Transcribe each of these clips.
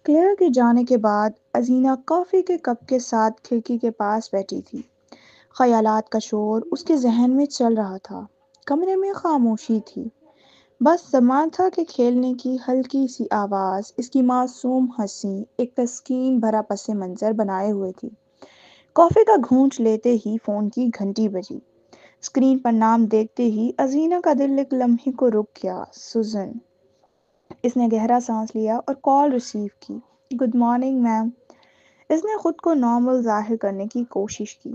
Clear کے جانے کے بعد ازینہ کافی کے کپ کے ساتھ کھڑکی کے پاس بیٹھی تھی۔ خیالات کا شور اس کے ذہن میں چل رہا تھا۔ کمرے میں خاموشی تھی، بس سامان تھا کہ کھیلنے کی ہلکی سی آواز اس کی معصوم ہنسی ایک تسکین بھرا پس منظر بنائے ہوئے تھی۔ کافی کا گھونٹ لیتے ہی فون کی گھنٹی بجی۔ اسکرین پر نام دیکھتے ہی ازینہ کا دل ایک لمحے کو رک گیا۔ سوزن۔ اس نے گہرا سانس لیا اور کال ریسیو کی۔ Good morning ma'am. اس نے خود کو نارمل ظاہر کرنے کی کوشش کی۔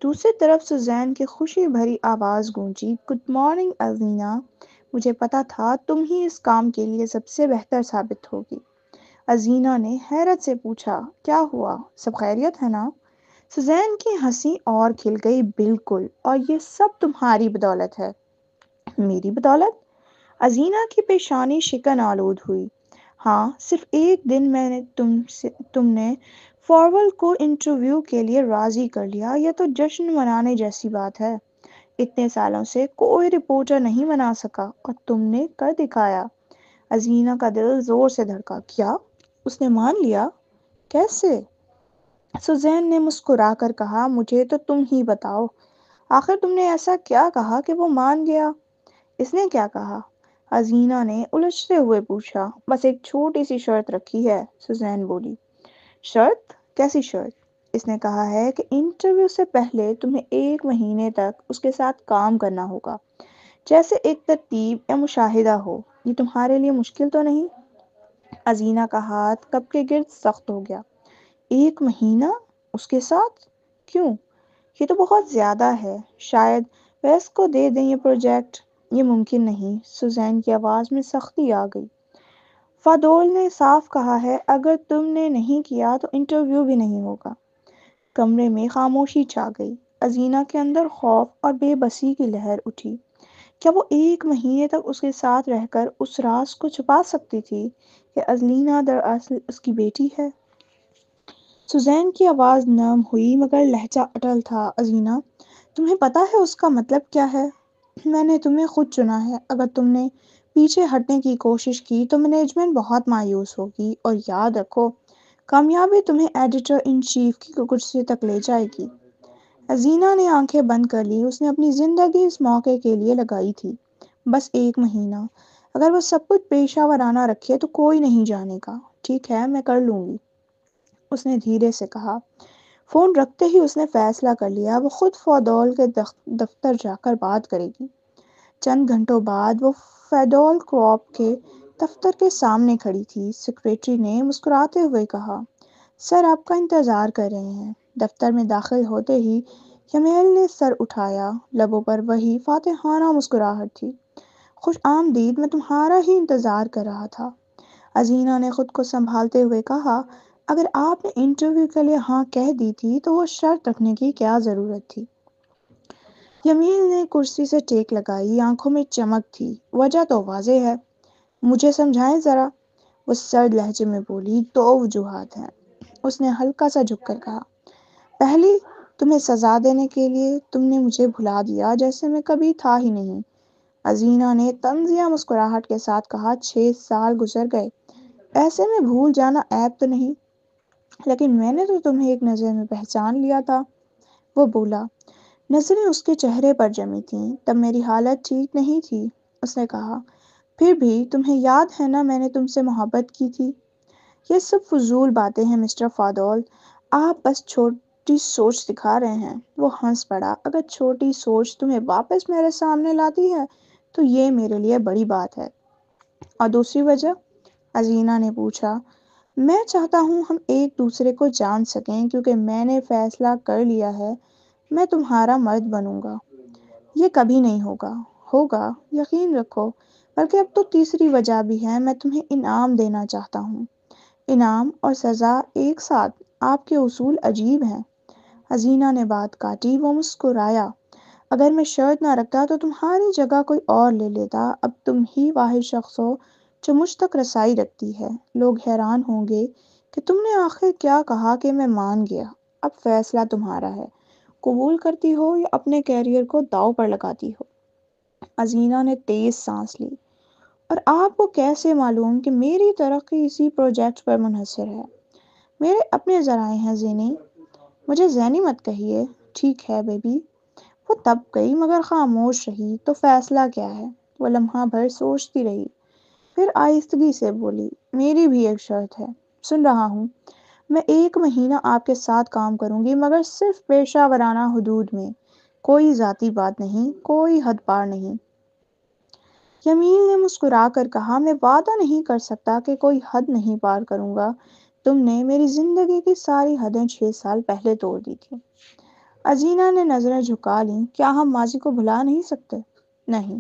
دوسری طرف سوزین کی خوشی بھری آواز گونجی، گڈ مارننگ ازینہ، مجھے پتا تھا تم ہی اس کام کے لیے سب سے بہتر ثابت ہوگی۔ ازینہ نے حیرت سے پوچھا، کیا ہوا؟ سب خیریت ہے نا؟ سوزین کی ہنسی اور کھل گئی، بالکل، اور یہ سب تمہاری بدولت ہے۔ میری بدولت؟ ازینہ کی پیشانی شکن آلود ہوئی۔ ہاں، صرف ایک دن میں نے تم نے فارول کو انٹرویو کے لیے راضی کر لیا، یہ تو جشن منانے جیسی بات ہے۔ اتنے سالوں سے کوئی رپورٹر نہیں بنا سکا اور تم نے کر دکھایا۔ ازینہ کا دل زور سے دھڑکا۔ کیا؟ اس نے مان لیا؟ کیسے؟ سوزین نے مسکرا کر کہا، مجھے تو تم ہی بتاؤ، آخر تم نے ایسا کیا کہا کہ وہ مان گیا؟ اس نے کیا کہا؟ ازینہ نے الجھتے ہوئے پوچھا۔ بس ایک چھوٹی سی شرط رکھی ہے، سوزین بولی۔ شرط؟ کیسی شرط؟ اس نے کہا ہے کہ انٹرویو سے پہلے تمہیں 1 مہینے تک اس کے ساتھ کام کرنا ہوگا، جیسے ایک ترتیب یا مشاہدہ ہو۔ یہ تمہارے لیے مشکل تو نہیں؟ ازینہ کا ہاتھ کپ کے گرد سخت ہو گیا۔ 1 مہینہ؟ اس کے ساتھ؟ کیوں؟ یہ تو بہت زیادہ ہے۔ شاید ویس کو دے دیں یہ پروجیکٹ۔ یہ ممکن نہیں۔ سوزین کی آواز میں سختی آ گئی۔ فادول نے صاف کہا ہے، اگر تم نے نہیں کیا تو انٹرویو بھی نہیں ہوگا۔ کمرے میں خاموشی چھا گئی۔ ازینہ کے اندر خوف اور بے بسی کی لہر اٹھی۔ کیا وہ 1 مہینے تک اس کے ساتھ رہ کر اس راز کو چھپا سکتی تھی کہ ازینہ دراصل اس کی بیٹی ہے؟ سوزین کی آواز نرم ہوئی مگر لہجہ اٹل تھا۔ ازینہ، تمہیں پتہ ہے اس کا مطلب کیا ہے؟ میں نے تمہیں خود چنا ہے۔ اگر تم نے پیچھے ہٹنے کی کوشش کی تو مینجمنٹ بہت مایوس ہوگی، اور یاد رکھو، کامیابی تمہیں ایڈیٹر ان چیف کی کرسی تک لے جائے گی۔ ازینہ نے آنکھیں بند کر لی۔ اس نے اپنی زندگی اس موقع کے لیے لگائی تھی۔ بس 1 مہینہ۔ اگر وہ سب کچھ پیشہ ورانہ رکھے تو کوئی نہیں جانے گا۔ ٹھیک ہے، میں کر لوں گی، اس نے دھیرے سے کہا۔ فون رکھتے ہی اس نے فیصلہ کر لیا، وہ خود فادول کے دفتر جا کر بات کرے گی۔ چند گھنٹوں بعد وہ فیڈول کراپ کے دفتر کے سامنے کھڑی تھی۔ سیکریٹری نے مسکراتے ہوئے کہا، سر آپ کا انتظار کر رہے ہیں۔ دفتر میں داخل ہوتے ہی یمیل نے سر اٹھایا، لبوں پر وہی فاتحانہ مسکراہٹ تھی۔ خوش آمدید، میں تمہارا ہی انتظار کر رہا تھا۔ ازینہ نے خود کو سنبھالتے ہوئے کہا، اگر آپ نے انٹرویو کے لیے ہاں کہہ دی تھی تو وہ شرط رکھنے کی کیا ضرورت تھی؟ یمیل نے کرسی سے ٹیک لگائی، آنکھوں میں چمک تھی۔ وجہ تو واضح ہے، مجھے سمجھائیں ذرا، وہ سرد لہجے میں بولی۔ 2 وجوہات ہیں، اس نے ہلکا سا جھک کر کہا۔ پہلی، تمہیں سزا دینے کے لیے تم نے مجھے بھلا دیا جیسے میں کبھی تھا ہی نہیں۔ ازینہ نے طنزیہ مسکراہٹ کے ساتھ کہا، 6 سال گزر گئے، ایسے میں بھول جانا عیب تو نہیں، لیکن میں نے تو تمہیں ایک نظر میں پہچان لیا تھا۔ وہ بولا۔ نظریں اس کے چہرے پر جمی تھیں۔ تب میری حالت ٹھیک نہیں تھی، اس نے کہا۔ پھر بھی تمہیں یاد ہے نا میں نے تم سے محبت کی تھی۔ یہ سب فضول باتیں ہیں مسٹر فادول، آپ بس چھوٹی سوچ دکھا رہے ہیں۔ وہ ہنس پڑا۔ اگر چھوٹی سوچ تمہیں واپس میرے سامنے لاتی ہے تو یہ میرے لیے بڑی بات ہے۔ اور دوسری وجہ؟ ازینہ نے پوچھا۔ میں چاہتا ہوں ہم ایک دوسرے کو جان سکیں، کیونکہ میں نے فیصلہ کر لیا ہے میں تمہارا مرد بنوں گا۔ یہ کبھی نہیں ہوگا۔ ہوگا، یقین رکھو۔ بلکہ اب تو تیسری وجہ بھی ہے، میں تمہیں انعام دینا چاہتا ہوں۔ انعام اور سزا ایک ساتھ؟ آپ کے اصول عجیب ہیں۔ ازینہ نے بات کاٹی۔ وہ مسکرایا۔ اگر میں شرط نہ رکھتا تو تمہاری جگہ کوئی اور لے لیتا۔ اب تم ہی واحد شخص ہو جو مجھ تک رسائی رکھتی ہے۔ لوگ حیران ہوں گے کہ تم نے آخر کیا کہا کہ میں مان گیا۔ اب فیصلہ تمہارا ہے، قبول کرتی ہو یا اپنے کیریئر کو داؤ پر لگاتی ہو۔ ازینہ نے تیز سانس لی۔ اور آپ کو کیسے معلوم کہ میری ترقی اسی پروجیکٹ پر منحصر ہے؟ میرے اپنے ذرائع ہیں زینی۔ مجھے زینی مت کہیے۔ ٹھیک ہے بیبی۔ وہ تب گئی مگر خاموش رہی۔ تو فیصلہ کیا ہے؟ وہ لمحہ بھر سوچتی رہی، پھر آہستگی سے بولی، میری بھی ایک شرط ہے۔ سن رہا ہوں۔ میں 1 مہینہ آپ کے ساتھ کام کروں گی، مگر صرف پیشہ ورانہ حدود میں، کوئی ذاتی بات نہیں، کوئی حد پار نہیں۔ جمیل نے مسکرا کر کہا، میں وعدہ نہیں کر سکتا کہ کوئی حد نہیں پار کروں گا۔ تم نے میری زندگی کی ساری حدیں 6 سال پہلے توڑ دی تھی۔ ازینہ نے نظریں جھکا لیں۔ کیا ہم ماضی کو بھلا نہیں سکتے؟ نہیں،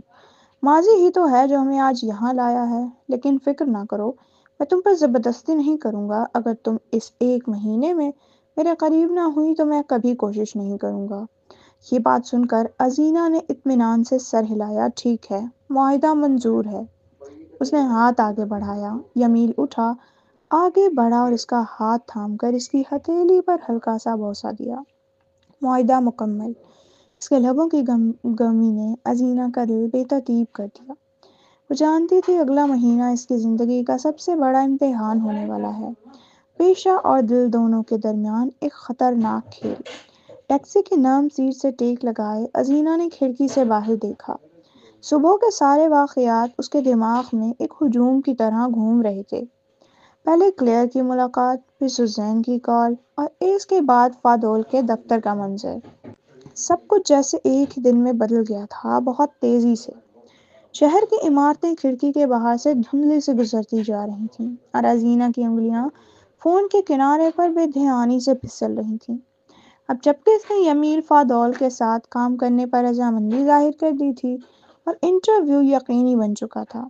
ماضی ہی تو ہے جو ہمیں آج یہاں لایا ہے۔ لیکن فکر نہ کرو، میں تم پر زبردستی نہیں کروں گا۔ اگر تم اس 1 مہینے میں میرے قریب نہ ہوئی تو میں کبھی کوشش نہیں کروں گا۔ یہ بات سن کر ازینہ نے اطمینان سے سر ہلایا۔ ٹھیک ہے، معاہدہ منظور ہے۔ اس نے ہاتھ آگے بڑھایا۔ یمیل اٹھا، آگے بڑھا اور اس کا ہاتھ تھام کر اس کی ہتھیلی پر ہلکا سا بوسہ دیا۔ معاہدہ مکمل۔ اس کے لبوں کی گرمی نے ازینہ کا دل بے ترتیب کر دیا۔ وہ جانتی تھی اگلا مہینہ اس کی زندگی کا سب سے بڑا امتحان ہونے والا ہے، پیشہ اور دل دونوں کے درمیان ایک خطرناک کھیل۔ ٹیکسی کی نرم سیٹ سے ٹیک لگائے ازینہ نے کھڑکی سے باہر دیکھا۔ صبح کے سارے واقعات اس کے دماغ میں ایک ہجوم کی طرح گھوم رہے تھے۔ پہلے کلیئر کی ملاقات، پھر سوزین کی کال، اور اس کے بعد فادول کے دفتر کا منظر۔ سب کچھ جیسے ایک ہی دن میں بدل گیا تھا، بہت تیزی سے۔ شہر کی عمارتیں کھڑکی کے باہر سے دھندلی سے گزرتی جا رہی تھیں، اور ازینہ کی انگلیاں فون کے کنارے پر بے دھیانی سے پھسل رہی تھیں۔ اب جبکہ اس نے یمیل فادول کے ساتھ کام کرنے پر رضامندی ظاہر کر دی تھی اور انٹرویو یقینی بن چکا تھا،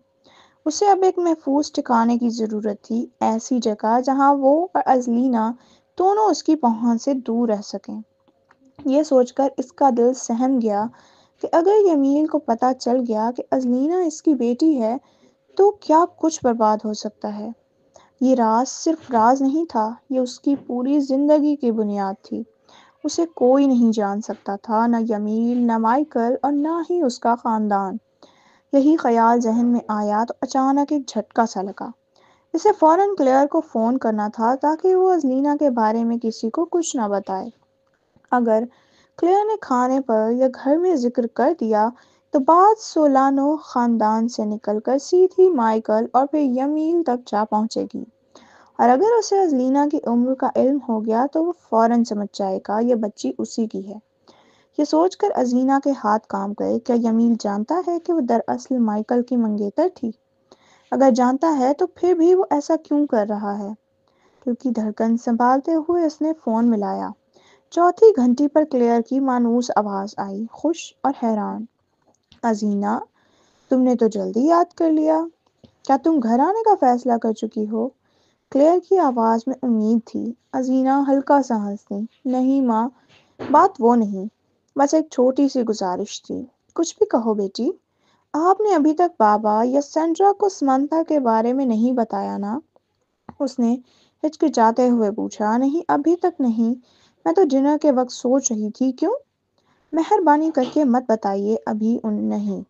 اسے اب ایک محفوظ ٹھکانے کی ضرورت تھی، ایسی جگہ جہاں وہ اور ازلینہ دونوں اس کی پہنچ سے دور رہ سکیں۔ یہ سوچ کر اس کا دل سہم گیا کہ اگر یمیل کو پتہ چل گیا کہ ازلینہ اس کی بیٹی ہے تو کیا کچھ برباد ہو سکتا ہے۔ یہ راز صرف راز نہیں تھا، یہ اس کی پوری زندگی کی بنیاد تھی۔ اسے کوئی نہیں جان سکتا تھا، نہ یمیل، نہ مائیکل، اور نہ ہی اس کا خاندان۔ یہی خیال ذہن میں آیا تو اچانک ایک جھٹکا سا لگا۔ اسے فوراً کلیئر کو فون کرنا تھا تاکہ وہ ازلینہ کے بارے میں کسی کو کچھ نہ بتائے۔ اگر کلیئر نے کھانے پر یا گھر میں ذکر کر دیا تو بات سولانو خاندان سے نکل کر سیدھی مائیکل اور پھر یمیل تک جا پہنچے گی، اور اگر اسے ازلینہ کی عمر کا علم ہو گیا تو وہ فوراً سمجھ جائے گا یہ بچی اسی کی ہے۔ یہ سوچ کر ازلینہ کے ہاتھ کانپ گئے۔ کیا یمیل جانتا ہے کہ وہ دراصل مائیکل کی منگیتر تھی؟ اگر جانتا ہے تو پھر بھی وہ ایسا کیوں کر رہا ہے؟ دل کی دھڑکن سنبھالتے ہوئے اس نے فون ملایا۔ چوتھی گھنٹی پر کلیئر کی مانوس آواز آئی، خوش اور حیران۔ ازینہ، تم نے تو جلدی یاد کر لیا۔ کیا تم گھر آنے کا فیصلہ کر چکی ہو؟ کلیئر کی آواز میں امید تھی۔ ازینہ ہلکا سا ہنس دی۔ نہیں ماں، بات وہ نہیں، بس ایک چھوٹی سی گزارش تھی۔ کچھ بھی کہو بیٹی۔ آپ نے ابھی تک بابا یا سینڈرا کو سمنتھا کے بارے میں نہیں بتایا نا؟ اس نے ہچکچاتے ہوئے پوچھا۔ نہیں، ابھی تک نہیں، میں تو ڈنر کے وقت سوچ رہی تھی۔ کیوں؟ مہربانی کر کے مت بتائیے ابھی نہیں،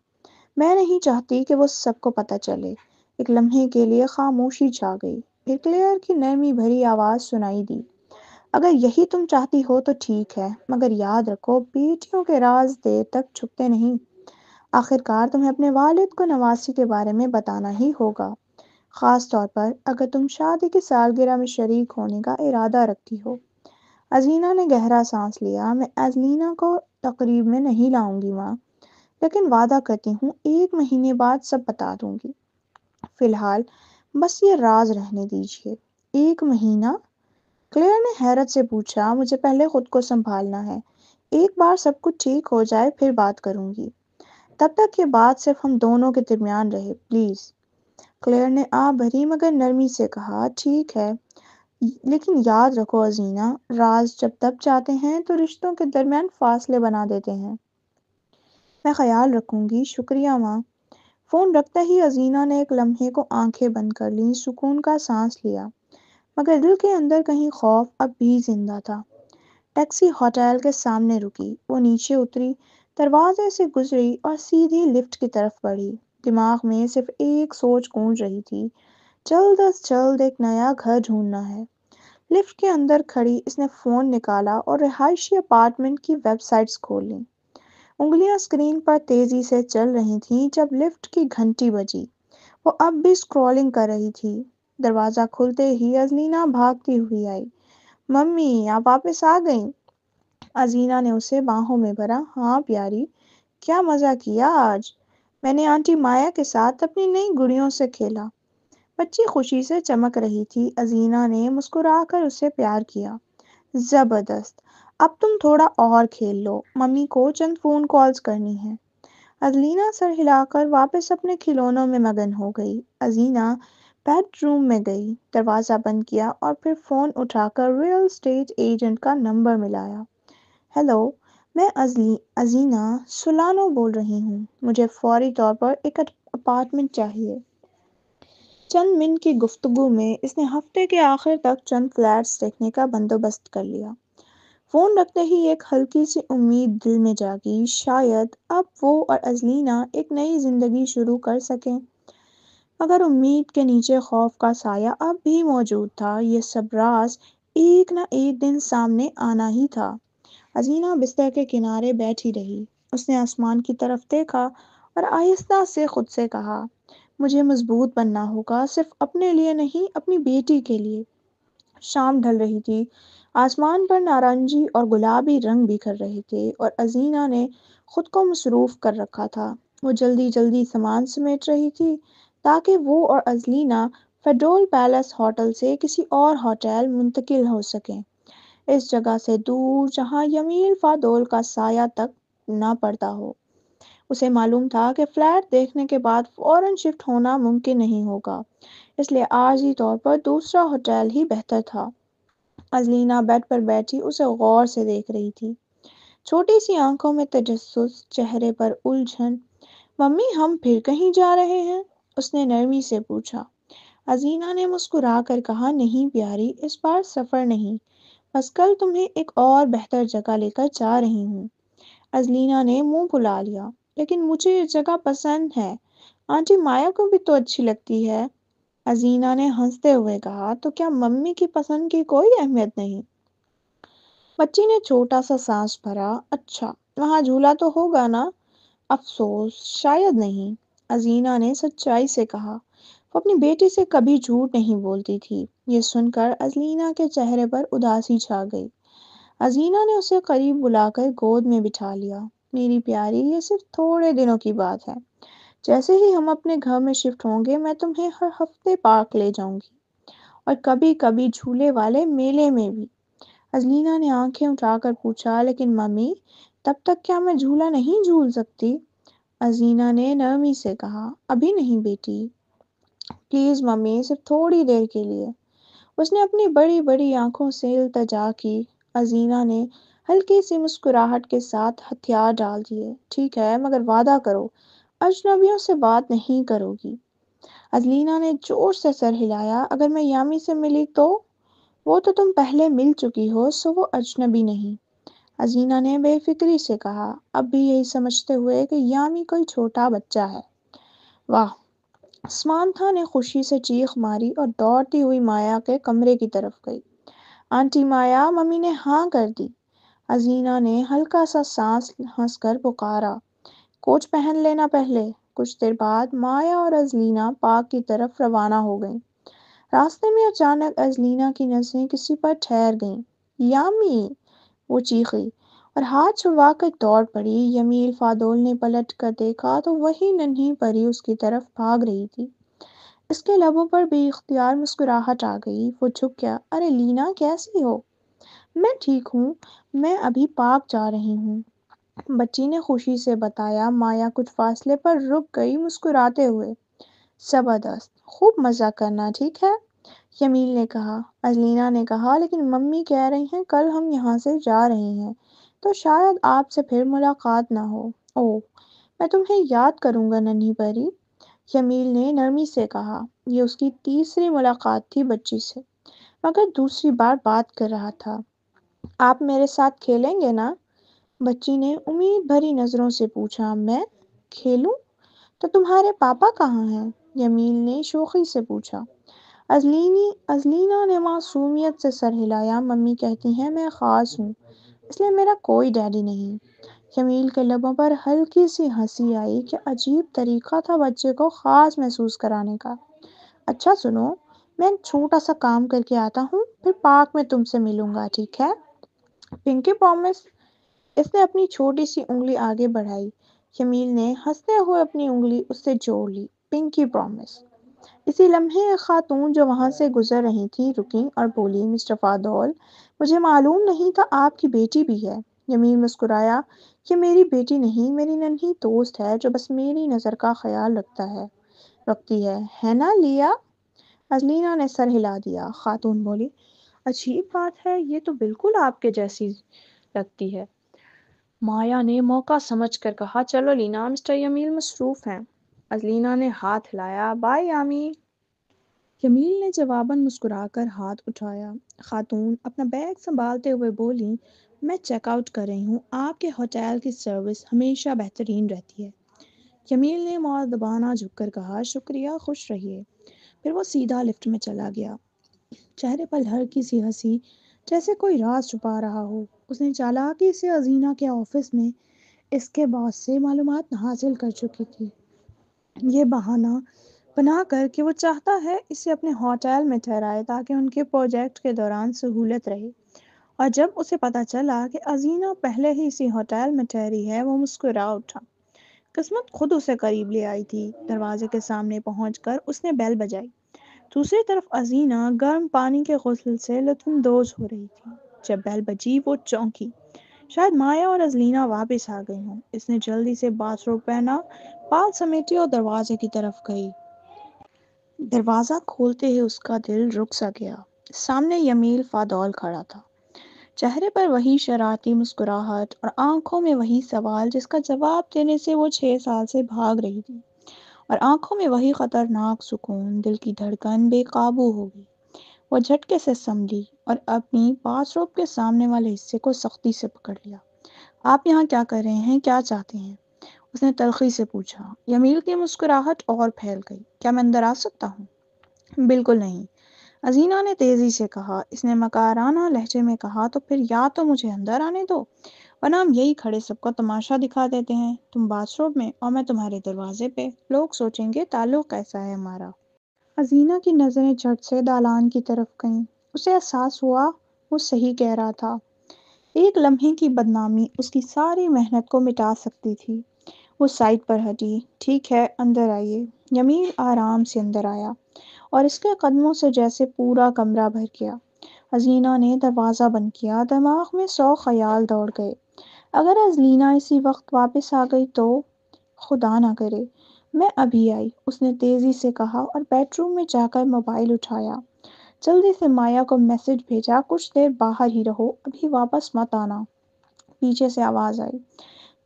میں نہیں چاہتی کہ وہ سب کو پتہ چلے۔ ایک لمحے کے لیے خاموشی چھا گئی، پھر کلیئر کی نرمی بھری آواز سنائی دی۔ اگر یہی تم چاہتی ہو تو ٹھیک ہے، مگر یاد رکھو بیٹیوں کے راز دیر تک چھپتے نہیں۔ آخرکار تمہیں اپنے والد کو نواسی کے بارے میں بتانا ہی ہوگا، خاص طور پر اگر تم شادی کی سالگرہ میں شریک ہونے کا ارادہ رکھتی ہو۔ ازینہ نے گہرا سانس لیا۔ میں ازلینہ کو تقریب میں نہیں لاؤں گی ماں، لیکن وعدہ کرتی ہوں 1 مہینے بعد سب بتا دوں گی۔ فی الحال بس یہ راز رہنے دیجیے۔ 1 مہینہ؟ کلیئر نے حیرت سے پوچھا۔ مجھے پہلے خود کو سنبھالنا ہے، ایک بار سب کچھ ٹھیک ہو جائے پھر بات کروں گی۔ تب تک یہ بات صرف ہم دونوں کے درمیان رہے پلیز۔ کلیئر نے آہ بھری مگر نرمی سے کہا۔ ٹھیک ہے، لیکن یاد رکھو ازینہ، راز جب دب جاتے ہیں تو رشتوں کے درمیان فاصلے بنا دیتے ہیں۔ میں خیال رکھوں گی، شکریہ ماں۔ فون رکھتے ہی ازینہ نے ایک لمحے کو آنکھیں بند کر لیں، سکون کا سانس لیا، مگر دل کے اندر کہیں خوف اب بھی زندہ تھا۔ ٹیکسی ہوٹل کے سامنے رکی، وہ نیچے اتری، دروازے سے گزری اور سیدھی لفٹ کی طرف بڑھی۔ دماغ میں صرف ایک سوچ گونج رہی تھی، جلد از جلد ایک نیا گھر ڈھونڈنا ہے۔ لفٹ کے اندر کھڑی اس نے فون نکالا اور رہائشی اپارٹمنٹ کی ویب سائٹس کھول لیں۔ انگلیاں اسکرین پر تیزی سے چل رہی تھیں جب لفٹ کی گھنٹی بجی۔ وہ اب بھی اسکرولنگ کر رہی تھی۔ دروازہ کھلتے ہی ازلینا بھاگتی ہوئی آئی۔ ممی، آپ واپس آ گئیں؟ ازینہ نے اسے باہوں میں بھرا۔ ہاں پیاری، کیا مزہ کیا آج؟ میں نے آنٹی مایا کے ساتھ اپنی نئی گڑیوں سے کھیلا۔ بچی خوشی سے چمک رہی تھی۔ ازینہ نے مسکرا کر اسے پیار کیا۔ زبردست، اب تم تھوڑا اور کھیل لو، ممی کو چند فون کالز کرنی ہے۔ ازلینا سر ہلا کر واپس اپنے کھلونوں میں مگن ہو گئی۔ ازینہ بیڈ روم میں گئی، دروازہ بند کیا اور پھر فون اٹھا کر ریئل اسٹیٹ ایجنٹ کا نمبر ملایا۔ ہیلو، میں ازینہ سولانو بول رہی ہوں، مجھے فوری طور پر ایک اپارٹمنٹ چاہیے۔ چند منٹ کی گفتگو میں اس نے ہفتے کے آخر تک چند فلیٹس دیکھنے کا بندوبست کر لیا۔ فون رکھتے ہی ایک ہلکی سی امید دل میں جاگی، شاید اب وہ اور ازلینا ایک نئی زندگی شروع کر سکیں۔ مگر امید کے نیچے خوف کا سایہ اب بھی موجود تھا۔ یہ سب راز ایک نہ ایک دن سامنے آنا ہی تھا۔ ازینہ بستر کے کنارے بیٹھی رہی۔ اس نے آسمان کی طرف دیکھا اور آہستہ سے خود سے کہا، مجھے مضبوط بننا ہوگا، صرف اپنے لیے نہیں، اپنی بیٹی کے لیے۔ شام ڈھل رہی تھی، آسمان پر نارنجی اور گلابی رنگ بکھر رہے تھے اور ازینہ نے خود کو مصروف کر رکھا تھا۔ وہ جلدی جلدی سامان سمیٹ رہی تھی تاکہ وہ اور ازلینا فیڈرول پیلس ہوٹل سے کسی اور ہوٹل منتقل ہو سکیں، اس جگہ سے دور جہاں یمیل فادول کا سایہ تک نہ پڑتا ہو۔ اسے معلوم تھا کہ فلیٹ دیکھنے کے بعد فوراً شفٹ ہونا ممکن نہیں ہوگا، اس لیے عارضی طور پر دوسرا ہوٹل ہی بہتر تھا۔ ازلینا بیڈ پر بیٹھی اسے غور سے دیکھ رہی تھی، چھوٹی سی آنکھوں میں تجسس، چہرے پر الجھن۔ ممی، ہم پھر کہیں جا رہے ہیں؟ اس نے نرمی سے پوچھا۔ ازینہ نے مسکرا کر کہا، نہیں پیاری، اس بار سفر نہیں، بس کل تمہیں ایک اور بہتر جگہ لے کر جا رہی ہوں۔ ازلینا نے منہ پھلا لیا، لیکن مجھے یہ جگہ پسند ہے، آنٹی مایا کو بھی تو اچھی لگتی ہے۔ ازینہ نے ہنستے ہوئے کہا، تو کیا ممی کی پسند کی کوئی اہمیت نہیں؟ بچی نے چھوٹا سا سانس بھرا۔ اچھا، وہاں جھولا تو ہوگا نا؟ افسوس، شاید نہیں، ازینہ نے سچائی سے کہا۔ وہ اپنی بیٹی سے کبھی جھوٹ نہیں بولتی تھی۔ یہ سن کر ازلینا کے چہرے پر اداسی چھا گئی۔ ازینہ نے اسے قریب بلا کر گود میں بٹھا لیا۔ میری پیاری، یہ صرف تھوڑے دنوں کی بات ہے، جیسے ہی ہم اپنے گھر میں شفٹ ہوں گے میں تمہیں ہر ہفتے پارک لے جاؤں گی، اور کبھی کبھی جھولے والے میلے میں بھی۔ ازلینا نے آنکھیں اٹھا کر پوچھا، لیکن ممی، تب تک کیا میں جھولا نہیں جھول سکتی؟ ازینہ نے نرمی سے کہا، ابھی نہیں بیٹی، پلیز ممی، صرف تھوڑی دیر کے لیے۔ اس نے اپنی بڑی بڑی آنکھوں سے التجا کی۔ ازینہ نے ہلکی سی مسکراہٹ کے ساتھ ہتھیار ڈال دیے۔ ٹھیک ہے، مگر وعدہ کرو، اجنبیوں سے بات نہیں کرو گی۔ ازلینا نے زور سے سر ہلایا۔ اگر میں یامی سے ملی تو؟ وہ تو تم پہلے مل چکی ہو، سو وہ اجنبی نہیں، ازینہ نے بے فکری سے کہا، اب بھی یہی سمجھتے ہوئے کہ یامی کوئی چھوٹا بچہ ہے۔ واہ! سمانتھا نے خوشی سے چیخ ماری اور دوڑتی ہوئی مایا کے کمرے کی طرف گئی۔ آنٹی مایا، ممی نے ہاں کر دی، ازینہ نے ہلکا سا سانس ہنس کر پکارا۔ کوچ پہن لینا پہلے۔ کچھ دیر بعد مایا اور ازلینا پارک کی طرف روانہ ہو گئیں۔ راستے میں اچانک ازلینا کی نظریں کسی پر ٹھہر گئیں۔ یامی! وہ چیخی اور ہاتھ چھڑوا کر دوڑ پڑی۔ یمیل فادول نے پلٹ کر دیکھا تو وہی ننھی پری اس کی طرف بھاگ رہی تھی۔ اس کے لبوں پر بے اختیار مسکراہٹ آ گئی۔ وہ جھک گیا۔ ارے لینا، کیسی ہو؟ میں ٹھیک ہوں، میں ابھی پارک جا رہی ہوں، بچی نے خوشی سے بتایا۔ مایا کچھ فاصلے پر رک گئی، مسکراتے ہوئے۔ زبردست، خوب مزہ کرنا، ٹھیک ہے، یمیل نے کہا۔ ازلینا نے کہا، لیکن ممی کہہ رہی ہیں کل ہم یہاں سے جا رہے ہیں، تو شاید آپ سے پھر ملاقات نہ ہو۔ اوہ، میں تمہیں یاد کروں گا ننھی پری، یمیل نے نرمی سے کہا۔ یہ اس کی تیسری ملاقات تھی بچی سے، مگر دوسری بار بات کر رہا تھا۔ آپ میرے ساتھ کھیلیں گے نا؟ بچی نے امید بھری نظروں سے پوچھا۔ میں کھیلوں؟ تو تمہارے پاپا کہاں ہیں؟ یمیل نے شوخی سے پوچھا۔ ازلینا نے معصومیت سے سر ہلایا۔ ممی کہتی ہیں میں خاص ہوں، اس لیے میرا کوئی ڈیڈی نہیں۔ جمیل کے لبوں پر ہلکی سی ہنسی آئی کہ عجیب طریقہ تھا بچے کو خاص محسوس کرانے کا۔ اچھا سنو، میں ایک چھوٹا سا کام کر کے آتا ہوں، پھر پارک میں تم سے ملوں گا، ٹھیک ہے؟ پنکی پرومس۔ اس نے اپنی چھوٹی سی انگلی آگے بڑھائی۔ جمیل نے ہنستے ہوئے اپنی انگلی اس سے جوڑ لی۔ پنکی پرومس۔ اسی لمحے ایک خاتون جو وہاں سے گزر رہی تھی رکی اور بولی، مسٹر فادول، مجھے معلوم نہیں تھا آپ کی بیٹی بھی ہے۔ جمیل مسکرایا، یہ میری بیٹی نہیں، میری ننھی دوست ہے جو بس میری نظر کا خیال رکھتی ہے نا لیا؟ ازلینا نے سر ہلا دیا۔ خاتون بولی، عجیب بات ہے، یہ تو بالکل آپ کے جیسی لگتی ہے۔ مایا نے موقع سمجھ کر کہا، چلو لینا، مسٹر یمیل مصروف ہیں۔ ازلینا نے ہاتھ ہلایا، بائے یامی۔ جمیل نے جواباً مسکرا کر ہاتھ اٹھایا۔ خاتون اپنا بیگ سنبھالتے ہوئے بولی، میں چیک آؤٹ کر رہی ہوں، آپ کے ہوٹل کی سروس ہمیشہ بہترین رہتی ہے۔ جمیل نے مؤدبانہ جھک کر کہا، شکریہ، خوش رہیے۔ پھر وہ سیدھا لفٹ میں چلا گیا، چہرے پر ہلکی سی ہنسی، جیسے کوئی راز چھپا رہا ہو۔ اس نے چالاکی سے ازینہ کے آفس میں اس کے باس سے معلومات حاصل کر چکی تھی، یہ بہانہ بنا کر کہ وہ چاہتا ہے اسے اپنے ہوٹل میں ٹھہرائے تاکہ ان کے پروجیکٹ کے دوران سہولت رہے۔ اور جب اسے پتہ چلا کہ ازینہ پہلے ہی اسی ہوٹل میں ٹھہری ہے، وہ مسکرا اٹھا۔ قسمت خود اسے قریب لے آئی تھی۔ دروازے کے سامنے پہنچ کر اس نے بیل بجائی۔ دوسری طرف ازینہ گرم پانی کے غسل سے لطف اندوز ہو رہی تھی۔ جب بیل بجی وہ چونکی، شاید مایا اور ازلینا واپس آ گئی ہوں۔ اس نے جلدی سے باتھ روب پہنا، بال سمیٹے اور دروازے کی طرف گئی۔ دروازہ کھولتے ہی اس کا دل رک سا گیا۔ سامنے یمیل فادول کھڑا تھا، چہرے پر وہی شرارتی مسکراہٹ اور آنکھوں میں وہی سوال جس کا جواب دینے سے وہ 6 سال سے بھاگ رہی تھی، اور آنکھوں میں وہی خطرناک سکون۔ دل کی دھڑکن بے قابو ہو گئی۔ وہ جھٹکے سے سنبھلی اور اپنی باتھ روب کے سامنے والے حصے کو سختی سے پکڑ لیا۔ آپ یہاں کیا کر رہے ہیں؟ کیا چاہتے ہیں؟ اس نے تلخی سے پوچھا۔ یمیل کی مسکراہٹ اور پھیل گئی۔ کیا میں اندر آ سکتا ہوں؟ بالکل نہیں، ازینہ نے تیزی سے کہا۔ اس نے مکارانہ لہجے میں کہا، تو پھر یا تو مجھے اندر آنے دو، ورنہ ہم یہی کھڑے سب کو تماشا دکھا دیتے ہیں، تم باتھ روب میں اور میں تمہارے دروازے پہ۔ لوگ سوچیں گے تعلق کیسا ہے ہمارا۔ ازینہ کی نظریں جھٹ سے دالان کی طرف گئیں۔ اسے احساس ہوا وہ صحیح کہہ رہا تھا۔ ایک لمحے کی بدنامی اس کی ساری محنت کو مٹا سکتی تھی۔ وہ سائڈ پر ہٹی۔ ٹھیک ہے، اندر آئیے۔ یمیل آرام سے اندر آیا اور اس کے قدموں سے جیسے پورا کمرہ بھر گیا۔ ازینہ نے دروازہ بند کیا۔ دماغ میں 100 خیال دوڑ گئے۔ اگر ازلینا اسی وقت واپس آ گئی تو؟ خدا نہ کرے۔ میں ابھی آئی، اس نے تیزی سے کہا اور بیڈ روم میں جا کر موبائل اٹھایا۔ جلدی سے مایا کو میسج بھیجا، کچھ دیر باہر ہی رہو، ابھی واپس مت آنا۔ پیچھے سے آواز آئی،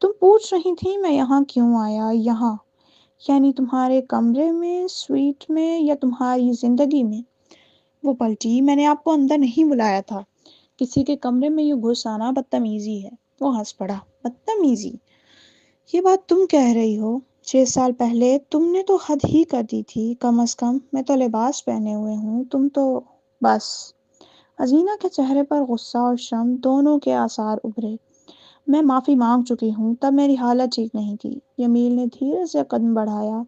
تم پوچھ رہی تھی میں یہاں کیوں آیا؟ یہاں یعنی تمہارے کمرے میں، سویٹ میں، یا تمہاری زندگی میں؟ وہ پلٹی، میں نے آپ کو اندر نہیں بلایا تھا۔ کسی کے کمرے میں یوں گھس آنا بدتمیزی ہے۔ وہ ہنس پڑا، بدتمیزی؟ یہ بات تم کہہ رہی ہو؟ 6 سال پہلے تم نے تو حد ہی کر دی تھی، کم از کم میں تو لباس پہنے ہوئے ہوں، تم تو بس۔ ازینہ کے چہرے پر غصہ اور شرم دونوں کے آثار ابھرے۔ میں معافی مانگ چکی ہوں، تب میری حالت ٹھیک نہیں تھی۔ یمیل نے دھیرے سے قدم بڑھایا،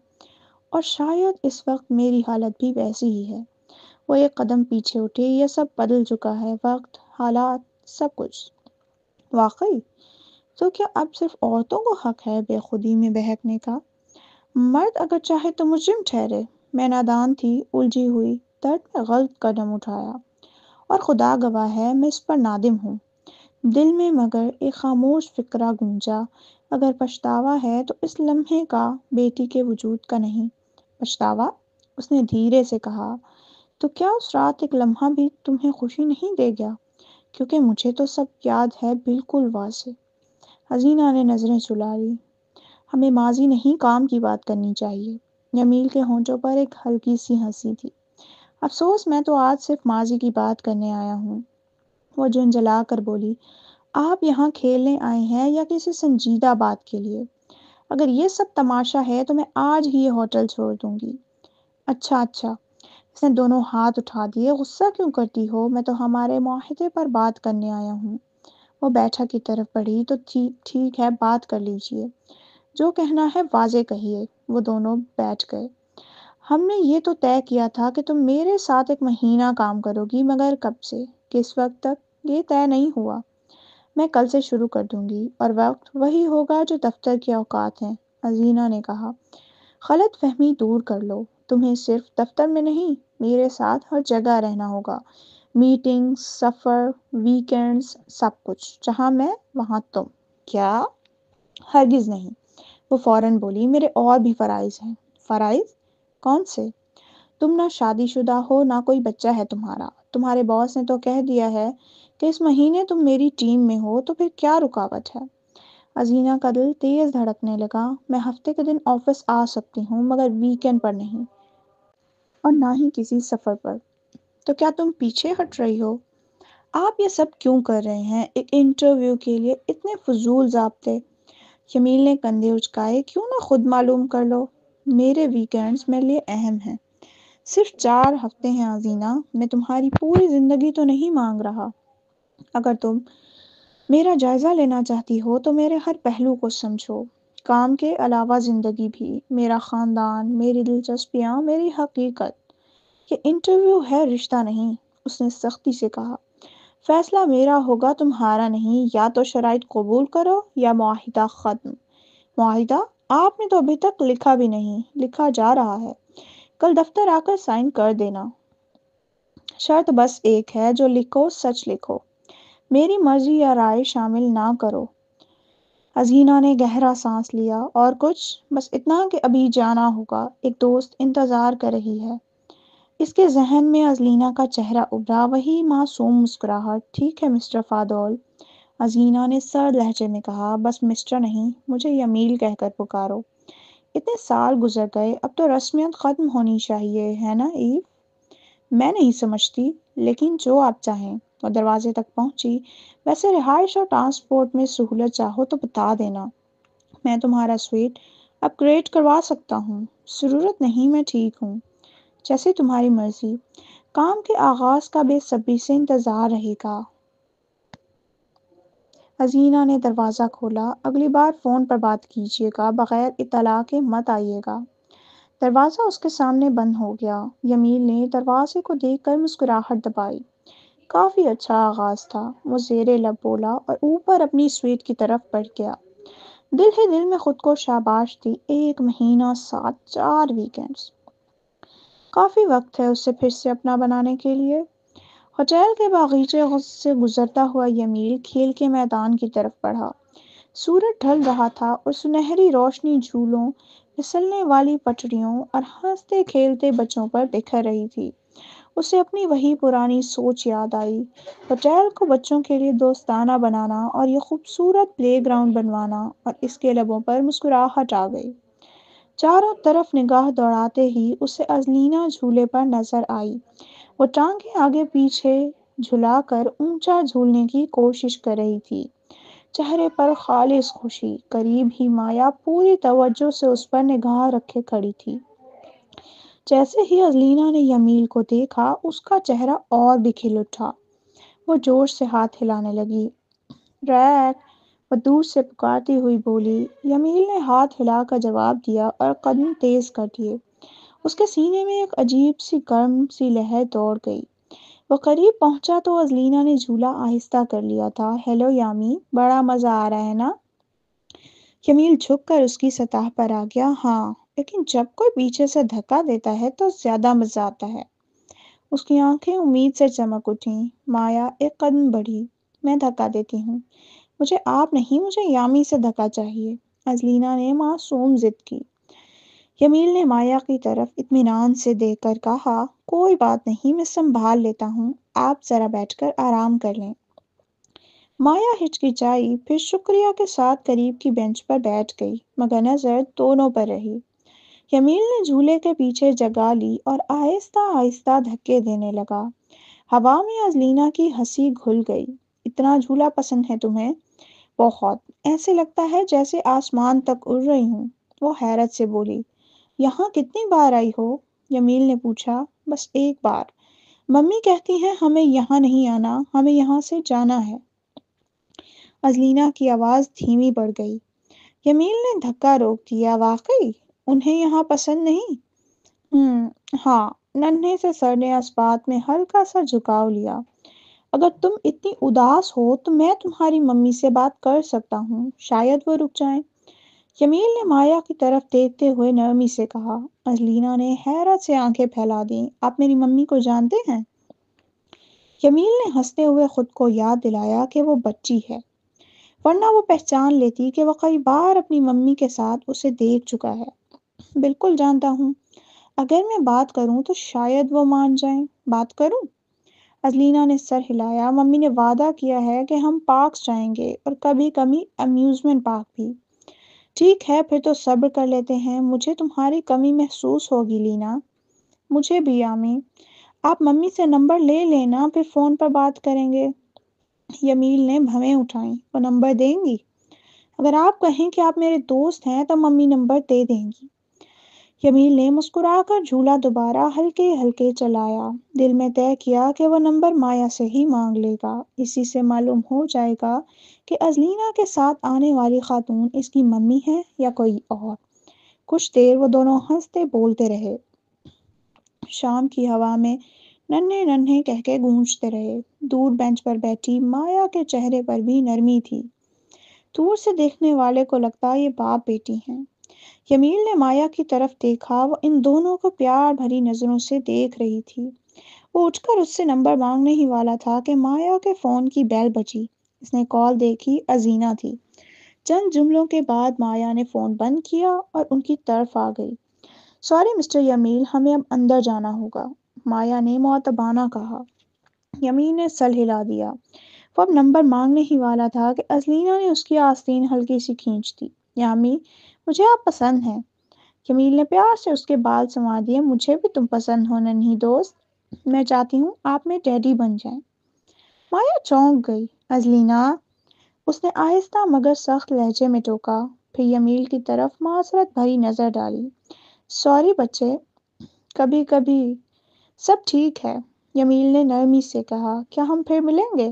اور شاید اس وقت میری حالت بھی ویسی ہی ہے۔ وہ ایک قدم پیچھے اٹھے، یہ سب بدل چکا ہے، وقت، حالات، سب کچھ۔ واقعی؟ تو کیا اب صرف عورتوں کو حق ہے بے خودی میں بہکنے کا؟ مرد اگر چاہے تو مجرم ٹھہرے۔ میں نادان تھی، الجھی ہوئی، درد میں غلط قدم اٹھایا، اور خدا گواہ ہے میں اس پر نادم ہوں۔ دل میں مگر ایک خاموش فکرہ گونجا، اگر پچھتاوا ہے تو اس لمحے کا، بیٹی کے وجود کا نہیں۔ پچھتاوا؟ اس نے دھیرے سے کہا، تو کیا اس رات ایک لمحہ بھی تمہیں خوشی نہیں دے گیا؟ کیونکہ مجھے تو سب یاد ہے، بالکل واضح۔ ازینہ نے نظریں چلا لی۔ ہمیں ماضی نہیں، کام کی بات کرنی چاہیے۔ یمیل کے ہونٹوں پر ایک ہلکی سی ہنسی تھی۔ افسوس، میں تو آج صرف ماضی کی بات کرنے آیا ہوں۔ وہ جھنجھلا کر بولی، آپ یہاں کھیلنے آئے ہیں یا کسی سنجیدہ بات کے لیے؟ اگر یہ سب تماشا ہے تو میں آج ہی یہ ہوٹل چھوڑ دوں گی۔ اچھا اچھا، اس نے دونوں ہاتھ اٹھا دیے۔ غصہ کیوں کرتی ہو؟ میں تو ہمارے معاہدے پر بات کرنے آیا ہوں۔ وہ بیٹھک کی طرف بڑھی تو ٹھیک ٹھیک ہے، بات کر لیجیے، جو کہنا ہے واضح کہیے۔ وہ دونوں بیٹھ گئے۔ ہم نے یہ تو طے کیا تھا کہ تم میرے ساتھ 1 مہینہ کام کرو گی، مگر کب سے، کس وقت تک، یہ طے نہیں ہوا۔ میں کل سے شروع کر دوں گی، اور وقت وہی ہوگا جو دفتر کے اوقات ہیں، ازینہ نے کہا۔ غلط فہمی دور کر لو، تمہیں صرف دفتر میں نہیں، میرے ساتھ ہر جگہ رہنا ہوگا، میٹنگ، سفر، ویکینڈز، سب کچھ، جہاں میں وہاں تم۔ کیا؟ ہرگز نہیں، وہ فوراً بولی، میرے اور بھی فرائض ہیں۔ فرائض؟ کون سے؟ تم نہ شادی شدہ ہو، نہ کوئی بچہ ہے تمہارا۔ تمہارے باس نے تو کہہ دیا ہے کہ اس مہینے تم میری ٹیم میں ہو، تو پھر کیا رکاوٹ ہے؟ ازینہ کا دل تیز دھڑکنے لگا۔ میں ہفتے کے دن آفس آ سکتی ہوں، مگر ویکینڈ پر نہیں، اور نہ ہی کسی سفر پر۔ تو کیا تم پیچھے ہٹ رہی ہو؟ آپ یہ سب کیوں کر رہے ہیں؟ ایک انٹرویو کے لیے اتنے فضول ضابطے؟ جمیل نے کندھے اچکائے۔ کیوں نہ خود معلوم کر لو؟ میرے ویکینڈز میرے لیے اہم ہیں۔ صرف 4 ہفتے ہیں ازینہ، میں تمہاری پوری زندگی تو نہیں مانگ رہا۔ اگر تم میرا جائزہ لینا چاہتی ہو تو میرے ہر پہلو کو سمجھو، کام کے علاوہ زندگی بھی، میرا خاندان، میری دلچسپیاں، میری حقیقت۔ یہ انٹرویو ہے، رشتہ نہیں، اس نے سختی سے کہا۔ فیصلہ میرا ہوگا، تمہارا نہیں۔ یا تو شرائط قبول کرو یا معاہدہ ختم۔ معاہدہ؟ آپ نے تو ابھی تک لکھا بھی نہیں۔ لکھا جا رہا ہے، کل دفتر آ کر سائن کر دینا۔ شرط بس ایک ہے، جو لکھو سچ لکھو، میری مرضی یا رائے شامل نہ کرو۔ ازینہ نے گہرا سانس لیا۔ اور کچھ؟ بس اتنا کہ ابھی جانا ہوگا، ایک دوست انتظار کر رہی ہے۔ اس کے ذہن میں ازلینہ کا چہرہ ابھرا، وہی معصوم مسکراہٹ۔ ٹھیک ہے مسٹر فادول، ازینہ نے سرد لہجے میں کہا۔ بس مسٹر نہیں، مجھے یمیل کہہ کر پکارو۔ اتنے سال گزر گئے، اب تو رسمیت ختم ہونی چاہیے، ہے نا ایو؟ میں نہیں سمجھتی، لیکن جو آپ چاہیں۔ وہ دروازے تک پہنچی۔ ویسے رہائش اور ٹرانسپورٹ میں سہولت چاہو تو بتا دینا، میں تمہارا سویٹ اپ گریڈ کروا سکتا ہوں۔ ضرورت نہیں، میں ٹھیک ہوں۔ جیسے تمہاری مرضی۔ کام کے آغاز کا بے صبری سے انتظار رہے گا۔ ازینہ نے دروازہ کھولا۔ اگلی بار فون پر بات کیجیے گا، بغیر اطلاع کے مت آئیے گا۔ دروازہ اس کے سامنے بند ہو گیا۔ یمیل نے دروازے کو دیکھ کر مسکراہٹ دبائی۔ کافی اچھا آغاز تھا، وہ زیر لب بولا، اور اوپر اپنی سویٹ کی طرف بڑھ گیا۔ دل ہی دل میں خود کو شاباش دی۔ 1 مہینہ، 7، 4 ویکینڈز، کافی وقت ہے اسے پھر سے اپنا بنانے کے لیے۔ ہوٹل کے باغیچے سے گزرتا ہوا یمیل کھیل کے میدان کی طرف بڑھا۔ سورج ڈھل رہا تھا، اور سنہری روشنی جھولوں، پھسلنے والی پٹڑیوں اور ہنستے کھیلتے بچوں پر بکھر رہی تھی۔ اسے اپنی وہی پرانی سوچ یاد آئی، ہوٹل کو بچوں کے لیے دوستانہ بنانا، اور یہ خوبصورت پلے گراؤنڈ بنوانا، اور اس کے لبوں پر مسکراہٹ آ گئی۔ چاروں طرف نگاہ دوڑاتے ہی اسے ازلینہ جھولے پر نظر آئی۔ وہ ٹانگیں آگے پیچھے جھلا کر اونچا جھولنے کی کوشش کر رہی تھی، چہرے پر خالص خوشی۔ قریب ہی مایا پوری توجہ سے اس پر نگاہ رکھے کھڑی تھی۔ جیسے ہی ازلینہ نے یمیل کو دیکھا، اس کا چہرہ اور بھی کھل اٹھا۔ وہ جوش سے ہاتھ ہلانے لگی۔ ریک، وہ دور سے پکارتی ہوئی بولی۔ یمیل نے ہاتھ ہلا کر جواب دیا، اور قدم تیز کر دیے۔ اس کے سینے میں ایک عجیب سی گرم سی لہر دوڑ گئی۔ وہ قریب پہنچا تو ازلینہ نے جھولا آہستہ کر لیا تھا۔ ہیلو یامی، بڑا مزہ آ رہا ہے نا؟ یمیل جھک کر اس کی سطح پر آ گیا۔ ہاں، لیکن جب کوئی پیچھے سے دھکا دیتا ہے تو زیادہ مزہ آتا ہے۔ اس کی آنکھیں امید سے چمک اٹھیں۔ مایا ایک قدم بڑھی۔ میں دھکا دیتی ہوں۔ مجھے آپ نہیں، مجھے یامی سے دھکا چاہیے، ازلینہ نے معصوم ضد کی۔ یمیل نے مایا کی طرف اطمینان سے دیکھ کر کہا، کوئی بات نہیں، میں سنبھال لیتا ہوں، آپ ذرا بیٹھ کر آرام کر لیں۔ مایا ہچکچائی، پھر شکریہ کے ساتھ قریب کی بینچ پر بیٹھ گئی، مگر نظر دونوں پر رہی۔ یمیل نے جھولے کے پیچھے جگہ لی اور آہستہ آہستہ دھکے دینے لگا۔ ہوا میں ازلینہ کی ہنسی گھل گئی۔ اتنا جھولا پسند ہے تمہیں؟ بہت، ایسے لگتا ہے جیسے آسمان تک اڑ رہی ہوں، وہ حیرت سے بولی۔ یہاں کتنی بار آئی ہو؟ جمیل نے پوچھا۔ بس ایک بار۔ ممی کہتی ہیں ہمیں یہاں نہیں آنا، ہمیں یہاں سے جانا ہے۔ ازلینا کی آواز دھیمی پڑ گئی۔ جمیل نے دھکا روک دیا۔ واقعی؟ انہیں یہاں پسند نہیں؟ ہاں۔ ننھے سے سر نے اس بات میں ہلکا سا جھکاؤ لیا۔ اگر تم اتنی اداس ہو تو میں تمہاری ممی سے بات کر سکتا ہوں، شاید وہ رک جائیں۔ جمیل نے مایا کی طرف دیکھتے ہوئے نرمی سے کہا۔ ازلینا نے حیرت سے آنکھیں پھیلا دیں۔ آپ میری ممی کو جانتے ہیں؟ جمیل نے ہنستے ہوئے خود کو یاد دلایا کہ وہ بچی ہے، ورنہ وہ پہچان لیتی کہ وہ کئی بار اپنی ممی کے ساتھ اسے دیکھ چکا ہے۔ بالکل جانتا ہوں، اگر میں بات کروں تو شاید وہ مان جائیں۔ بات کروں؟ ازلینا نے سر ہلایا۔ ممی نے وعدہ کیا ہے کہ ہم پارکس جائیں گے اور کبھی کبھی امیوزمنٹ پارک بھی۔ ٹھیک ہے، پھر تو صبر کر لیتے ہیں۔ مجھے تمہاری کمی محسوس ہوگی لینا۔ مجھے بھی یامی۔ آپ ممی سے نمبر لے لینا، پھر فون پر بات کریں گے۔ یمیل نے بھویں اٹھائیں۔ وہ نمبر دیں گی؟ اگر آپ کہیں کہ آپ میرے دوست ہیں تو ممی نمبر دے دیں گی۔ جمیل نے مسکرا کر جھولا دوبارہ ہلکے ہلکے چلایا۔ دل میں طے کیا کہ وہ نمبر مایا سے ہی مانگ لے گا۔ اسی سے معلوم ہو جائے گا کہ ازلینا کے ساتھ آنے والی خاتون اس کی ممی ہے یا کوئی اور۔ کچھ دیر وہ دونوں ہنستے بولتے رہے۔ شام کی ہوا میں ننھے ننھے کہکے گونجتے رہے۔ دور بینچ پر بیٹھی مایا کے چہرے پر بھی نرمی تھی۔ دور سے دیکھنے والے کو لگتا یہ باپ بیٹی ہیں۔ جمیل نے مایا کی طرف دیکھا۔ وہ ان دونوں کو پیار بھری نظروں سے دیکھ رہی تھی۔ وہ اٹھ کر اس سے نمبر مانگنے ہی والا تھا کہ مایا کے فون کی بیل بجی۔ اس نے کال دیکھی، ازینا تھی۔ چند جملوں کے بعد مایا نے فون بند کیا اور ان کی طرف آ گئی۔ سوری مسٹر یمیل، ہمیں اب اندر جانا ہوگا، مایا نے معتبانہ کہا۔ یمیل نے سر ہلا دیا۔ وہ اب نمبر مانگنے ہی والا تھا کہ ازلینا نے اس کی آستین ہلکی سی کھینچ دی۔ یامی، مجھے آپ پسند ہیں۔ جمیل نے پیار سے اس کے بال سنوار دیے۔ مجھے بھی تم پسند ہو ننھی دوست۔ میں چاہتی ہوں آپ میں ڈیڈی بن جائیں۔ مایا چونک گئی۔ ازلینا، اس نے آہستہ مگر سخت لہجے میں ٹوکا، پھر یمیل کی طرف معذرت بھری نظر ڈالی۔ سوری بچے، کبھی کبھی سب ٹھیک ہے، یمیل نے نرمی سے کہا۔ کیا ہم پھر ملیں گے؟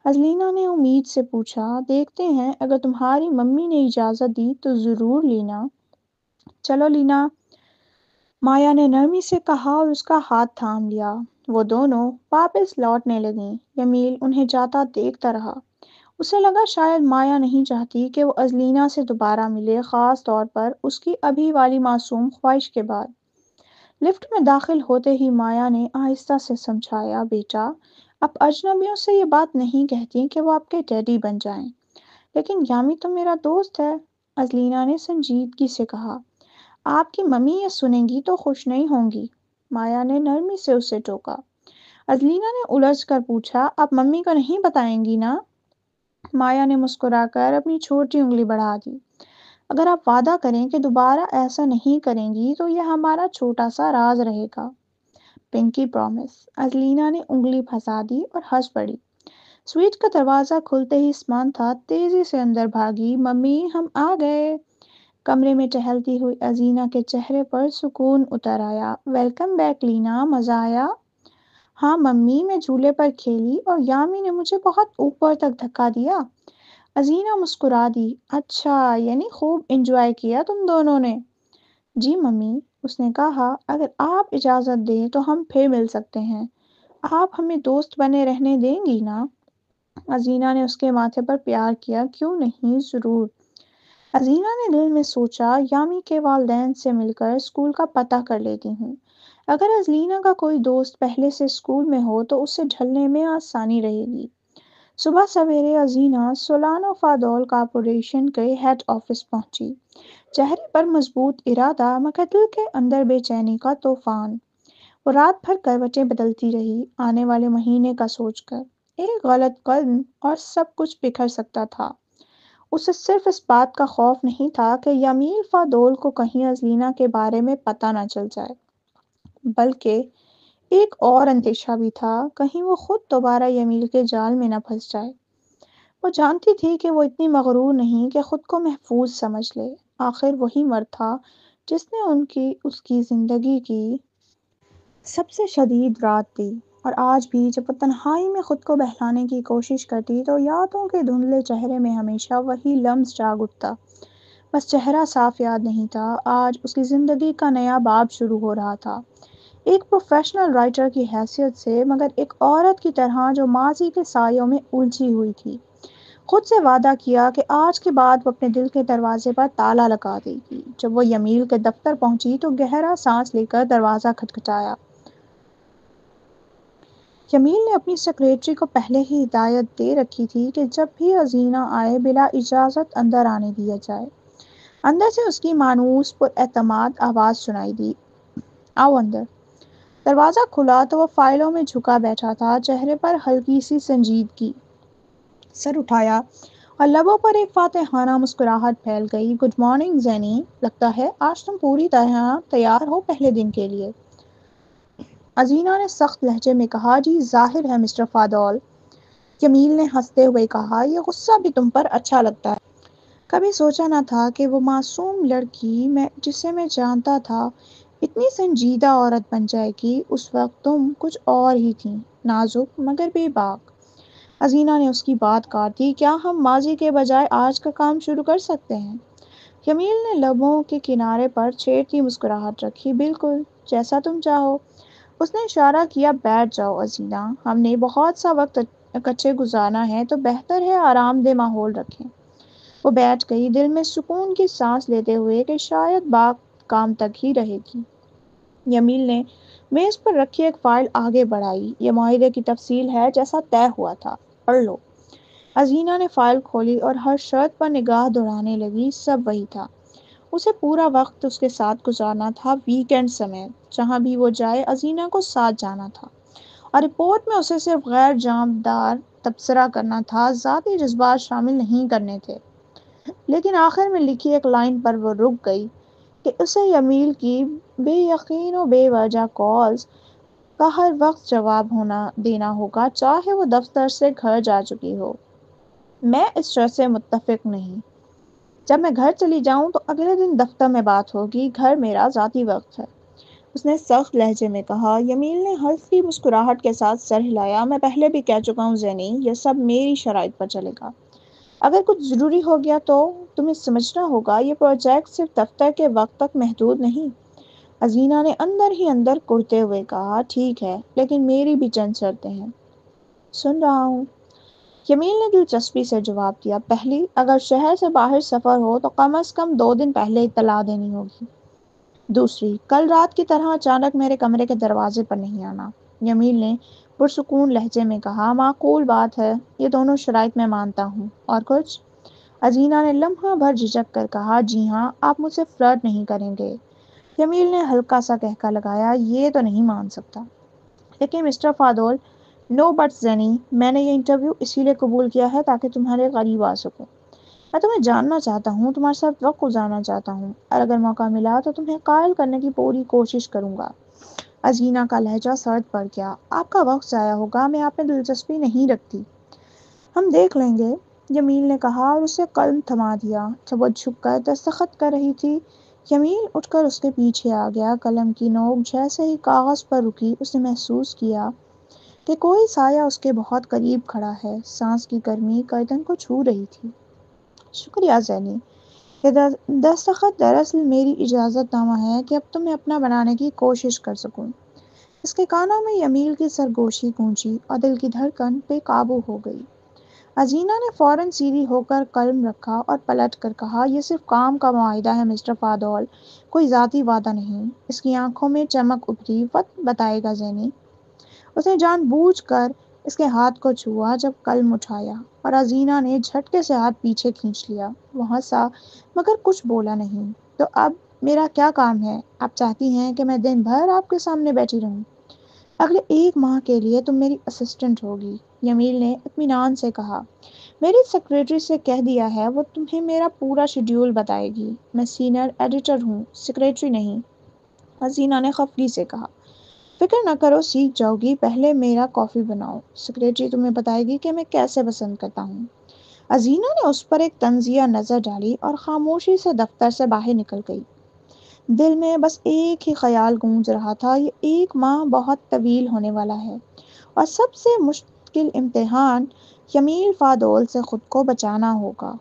ازلینا نے امید سے پوچھا۔ دیکھتے ہیں، اگر تمہاری ممی نے اجازت دی تو ضرور لینا۔ چلو لینا، مایا نے نرمی سے کہا اور اس کا ہاتھ تھام لیا۔ وہ دونوں واپس لوٹنے لگیں۔ جمیل انہیں جاتا دیکھتا رہا۔ اسے لگا شاید مایا نہیں چاہتی کہ وہ ازلینا سے دوبارہ ملے، خاص طور پر اس کی ابھی والی معصوم خواہش کے بعد۔ لفٹ میں داخل ہوتے ہی مایا نے آہستہ سے سمجھایا، بیٹا، آپ اجنبیوں سے یہ بات نہیں کہتی کہ وہ آپ کے ڈیڈی بن جائیں۔ لیکن یامی تو میرا دوست ہے، ازلینا نے سنجیدگی سے کہا۔ آپ کی ممی یہ سنیں گی تو خوش نہیں ہوں گی، مایا نے نرمی سے اسے ٹوکا۔ ازلینا نے الجھ کر پوچھا، آپ ممی کو نہیں بتائیں گی نا؟ مایا نے مسکرا کر اپنی چھوٹی انگلی بڑھا دی۔ اگر آپ وعدہ کریں کہ دوبارہ ایسا نہیں کریں گی تو یہ ہمارا چھوٹا سا راز رہے گا۔ پنکی پرومس۔ ازلینا نے انگلی پھنسا دی اور ہنس پڑی۔ سویٹ کا دروازہ کھلتے ہی سمانتھا تیزی سے اندر بھاگی۔ ممی، ہم آ گئے۔ کمرے میں ٹہلتی ہوئی ازینا کے چہرے پر سکون اتر آیا۔ ویلکم بیک لینا، مزہ آیا؟ ہاں ممی، میں جھولے پر کھیلی اور یامی نے مجھے بہت اوپر تک دھکا دیا۔ ازینا مسکرا دی۔ اچھا، یعنی خوب انجوائے کیا تم دونوں نے؟ جی ممی، اس نے کہا، اگر آپ اجازت دیں تو ہم پھر مل سکتے ہیں۔ آپ ہمیں دوست بنے رہنے دیں گی نا؟ ازینا نے اس کے ماتھے پر پیار کیا۔ کیوں نہیں، ضرور۔ ازینا نے دل میں سوچا، یامی کے والدین سے مل کر اسکول کا پتہ کر لیتی ہوں۔ اگر ازلینا کا کوئی دوست پہلے سے اسکول میں ہو تو اسے ڈھلنے میں آسانی رہے گی۔ صبح سویرے ازینا سولانو فادول کارپوریشن کے ہیڈ آفس پہنچی، چہرے پر مضبوط ارادہ مگر دل کے اندر بے چینی کا طوفان۔ وہ رات بھر کروٹیں بدلتی رہی، آنے والے مہینے کا سوچ کر۔ ایک غلط قدم اور سب کچھ بکھر سکتا تھا۔ اسے صرف اس بات کا خوف نہیں تھا کہ یمیل فادول کو کہیں ازلینا کے بارے میں پتہ نہ چل جائے، بلکہ ایک اور اندیشہ بھی تھا، کہیں وہ خود دوبارہ یمیل کے جال میں نہ پھنس جائے۔ وہ جانتی تھی کہ وہ اتنی مغرور نہیں کہ خود کو محفوظ سمجھ لے۔ آخر وہی مرد تھا جس نے اس کی زندگی کی سب سے شدید رات دی، اور آج بھی جب وہ تنہائی میں خود کو بہلانے کی کوشش کرتی تو یادوں کے دھندلے چہرے میں ہمیشہ وہی لمس جاگ اٹھتا۔ بس چہرہ صاف یاد نہیں تھا، آج اس کی زندگی کا نیا باب شروع ہو رہا تھا، ایک پروفیشنل رائٹر کی حیثیت سے، مگر ایک عورت کی طرح جو ماضی کے سایوں میں الجھی ہوئی تھی۔ خود سے وعدہ کیا کہ آج کے بعد وہ اپنے دل کے دروازے پر تالا لگا دے گی۔ جب وہ یمیل کے دفتر پہنچی تو گہرا سانس لے کر دروازہ کھٹکھٹایا۔ یمیل نے اپنی سیکریٹری کو پہلے ہی ہدایت دے رکھی تھی کہ جب بھی حسینہ آئے بلا اجازت اندر آنے دیا جائے۔ اندر سے اس کی مانوس پر اعتماد آواز سنائی دی، آؤ اندر۔ دروازہ کھلا تو وہ فائلوں میں جھکا بیٹھا تھا، چہرے پر ہلکی سی سنجیدگی۔ سر اٹھایا اور لبوں پر ایک فاتحانہ مسکراہٹ پھیل گئی۔ گڈ مارننگ زینی، لگتا ہے آج تم پوری طرح تیار ہو پہلے دن کے لیے۔ ازینہ نے سخت لہجے میں کہا، جی ظاہر ہے مسٹر فادول۔ جمیل نے ہنستے ہوئے کہا، یہ غصہ بھی تم پر اچھا لگتا ہے۔ کبھی سوچا نہ تھا کہ وہ معصوم لڑکی جسے میں جانتا تھا اتنی سنجیدہ عورت بن جائے گی۔ اس وقت تم کچھ اور ہی تھیں، نازک مگر بے باک۔ ازینہ نے اس کی بات کاٹ دی، کیا ہم ماضی کے بجائے آج کا کام شروع کر سکتے ہیں؟ جمیل نے لبوں کے کنارے پر چھیڑتی مسکراہٹ رکھی، بالکل، جیسا تم چاہو۔ اس نے اشارہ کیا، بیٹھ جاؤ ازینہ، ہم نے بہت سا وقت اکٹھے گزارنا ہے تو بہتر ہے آرام دہ ماحول رکھیں۔ وہ بیٹھ گئی، دل میں سکون کی سانس لیتے ہوئے کہ شاید بات کام تک ہی رہے گی۔ یمیل نے میز پر رکھی ایک فائل آگے بڑھائی، یہ معاہدے کی تفصیل ہے جیسا طے ہوا تھا، پڑھ لو۔ ازینہ نے فائل کھولی اور ہر شرط پر نگاہ دوڑانے لگی، سب وہی تھا۔ اسے پورا وقت اس کے ساتھ گزارنا تھا، ویکینڈ سمیت، جہاں بھی وہ جائے ازینہ کو ساتھ جانا تھا، اور رپورٹ میں اسے صرف غیر جانبدار تبصرہ کرنا تھا، ذاتی جذبات شامل نہیں کرنے تھے۔ لیکن آخر میں لکھی ایک لائن پر وہ رک گئی کہ اسے یمیل کی بے یقین و بے وجہ کالز کا ہر وقت جواب دینا ہوگا، چاہے وہ دفتر سے گھر جا چکی ہو۔ میں اس شرط سے متفق نہیں۔ جب میں گھر چلی جاؤں تو اگلے دن دفتر میں بات ہوگی، گھر میرا ذاتی وقت ہے، اس نے سخت لہجے میں کہا۔ یمیل نے ہلکی مسکراہٹ کے ساتھ سر ہلایا، میں پہلے بھی کہہ چکا ہوں زینی، یہ سب میری شرائط پر چلے گا۔ اگر کچھ ضروری ہو گیا تو تمہیں سمجھنا ہوگا، یہ پروجیکٹ صرف دفتر کے وقت تک محدود نہیں۔ ازینہ نے اندر ہی اندر کرتے ہوئے کہا، ٹھیک ہے، لیکن میری بھی چند شرطیں ہیں۔ سن رہا ہوں۔ یمیل نے دلچسپی سے جواب دیا، پہلی، اگر شہر سے باہر سفر ہو تو کم از کم 2 دن پہلے اطلاع دینی ہوگی۔ دوسری، کل رات کی طرح اچانک میرے کمرے کے دروازے پر نہیں آنا۔ یمیل نے پرسکون لہجے میں کہا، معقول بات ہے، یہ دونوں شرائط میں مانتا ہوں، اور کچھ؟ ازینہ نے لمحہ بھر جھجک کر کہا، جی ہاں، آپ مجھ سے فلرٹ نہیں کریں گے۔ یمیل نے ہلکا سا قہقہ لگایا، یہ تو نہیں مان سکتا۔ لیکن مسٹر فادول، نو بٹس زینی، میں نے یہ انٹرویو اسی لیے قبول کیا ہے تاکہ تمہارے قریب آ سکوں۔ میں تمہیں جاننا چاہتا ہوں، تمہارے ساتھ وقت گزارنا چاہتا ہوں، اور اگر موقع ملا تو تمہیں قائل کرنے کی پوری کوشش کروں گا۔ ازینہ کا لہجہ سرد پڑ گیا، آپ کا وقت ضائع ہوگا، میں آپ میں دلچسپی نہیں رکھتی۔ ہم دیکھ لیں گے، جمیل نے کہا اور اسے قلم تھما دیا۔ جب وہ جھک کر دستخط کر رہی تھی، یمیل اٹھ کر اس کے پیچھے آ گیا۔ قلم کی نوک جیسے ہی کاغذ پر رکی، اس نے محسوس کیا کہ کوئی سایہ اس کے بہت قریب کھڑا ہے، سانس کی گرمی گردن کو چھو رہی تھی۔ شکریہ زینی، یہ دستخط دراصل میری اجازت نامہ ہے کہ اب تمہیں اپنا بنانے کی کوشش کر سکوں۔ اس کے کانوں میں یمیل کی سرگوشی گونجی اور دل کی دھڑکن بے قابو ہو گئی۔ ازینہ نے فوراً سیدھی ہو کر قلم رکھا اور پلٹ کر کہا، یہ صرف کام کا معاہدہ ہے مسٹر فادول، کوئی ذاتی وعدہ نہیں۔ اس کی آنکھوں میں چمک ابھری، وقت بتائے گا زینی۔ اس نے جان بوجھ کر اس کے ہاتھ کو چھوا جب قلم اٹھایا، اور ازینہ نے جھٹکے سے ہاتھ پیچھے کھینچ لیا۔ وہ ہنسا مگر کچھ بولا نہیں۔ تو اب میرا کیا کام ہے؟ آپ چاہتی ہیں کہ میں دن بھر آپ کے سامنے بیٹھی رہوں؟ اگلے 1 ماہ کے لیے تم میری اسسٹنٹ ہوگی، یمیل نے اطمینان سے کہا۔ میری سیکریٹری سے کہہ دیا ہے، وہ تمہیں میرا پورا شیڈیول بتائے گی۔ میں سینئر ایڈیٹر ہوں، سیکریٹری نہیں، حسینہ نے خفگی سے کہا۔ فکر نہ کرو، سیکھ جاؤ گی، پہلے میرا کافی بناؤ، سیکریٹری تمہیں بتائے گی کہ میں کیسے پسند کرتا ہوں۔ ازینہ نے اس پر ایک طنزیہ نظر ڈالی اور خاموشی سے دفتر سے باہر نکل گئی۔ دل میں بس ایک ہی خیال گونج رہا تھا، یہ ایک ماہ بہت طویل ہونے والا ہے، اور سب سے مشکل امتحان یمین فادول سے خود کو بچانا ہوگا۔